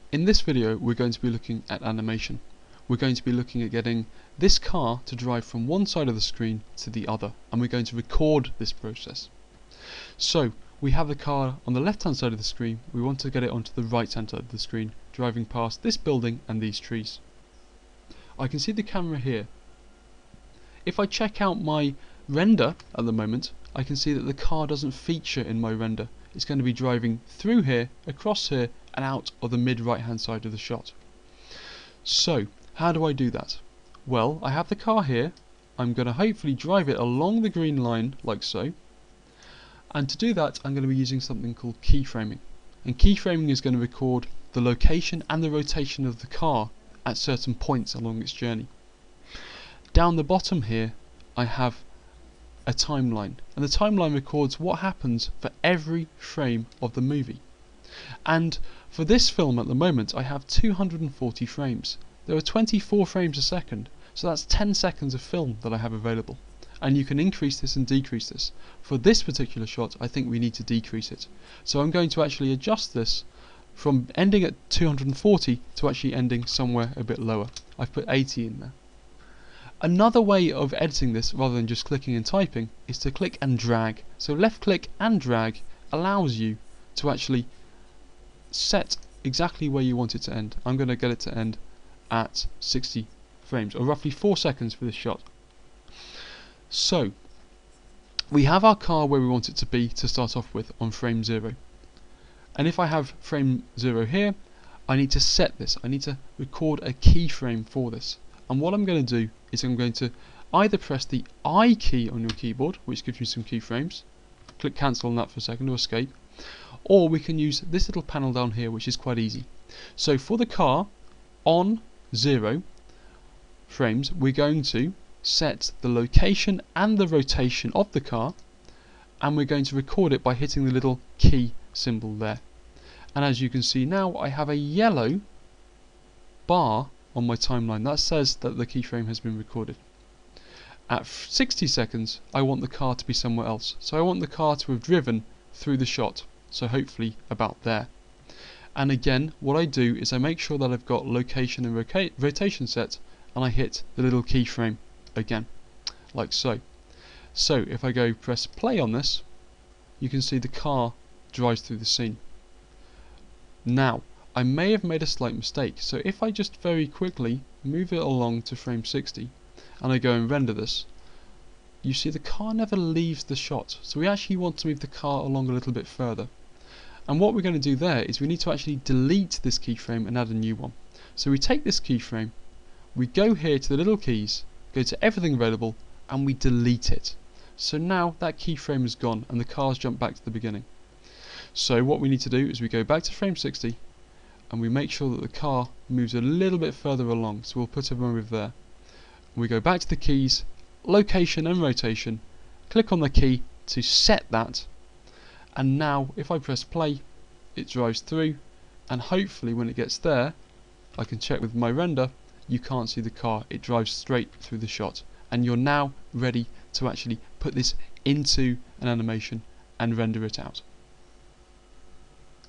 In this video we're going to be looking at animation. We're going to be looking at getting this car to drive from one side of the screen to the other, and we're going to record this process. So we have the car on the left hand side of the screen, we want to get it onto the right hand side of the screen, driving past this building and these trees. I can see the camera here. If I check out my render at the moment, I can see that the car doesn't feature in my render. It's going to be driving through here, across here, and out of the mid right hand side of the shot. So how do I do that? Well, I have the car here. I'm going to hopefully drive it along the green line like so, and to do that I'm going to be using something called keyframing, and keyframing is going to record the location and the rotation of the car at certain points along its journey. Down the bottom here I have a timeline, and the timeline records what happens for every frame of the movie. And for this film at the moment I have 240 frames. There are 24 frames a second, so that's 10 seconds of film that I have available. And you can increase this and decrease this. For this particular shot I think we need to decrease it. So I'm going to actually adjust this from ending at 240 to actually ending somewhere a bit lower. I've put 80 in there. Another way of editing this, rather than just clicking and typing, is to click and drag. So left click and drag allows you to actually set exactly where you want it to end. I'm going to get it to end at 60 frames, or roughly 4 seconds for this shot. So we have our car where we want it to be to start off with on frame 0. And if I have frame 0 here, I need to set this. I need to record a keyframe for this. And what I'm going to do is I'm going to either press the I key on your keyboard, which gives you some keyframes, click cancel on that for a second, or escape, or we can use this little panel down here, which is quite easy. So for the car on 0 frames, we're going to set the location and the rotation of the car, and we're going to record it by hitting the little key symbol there. And as you can see now, I have a yellow bar on my timeline that says that the keyframe has been recorded. At 60 seconds I want the car to be somewhere else, so I want the car to have driven through the shot, so hopefully about there. And again, what I do is I make sure that I've got location and rotation set, and I hit the little keyframe again, like so. So if I go press play on this, you can see the car drives through the scene. Now I may have made a slight mistake, so if I just very quickly move it along to frame 60 and I go and render this, you see the car never leaves the shot, so we actually want to move the car along a little bit further. And what we're going to do there is we need to actually delete this keyframe and add a new one. So we take this keyframe, we go here to the little keys, go to everything available, and we delete it. So now that keyframe is gone and the car's jumped back to the beginning. So what we need to do is we go back to frame 60 and we make sure that the car moves a little bit further along, so we'll put a move there. We go back to the keys, location and rotation, click on the key to set that, and now if I press play it drives through, and hopefully when it gets there, I can check with my render, you can't see the car, it drives straight through the shot, and you're now ready to actually put this into an animation and render it out.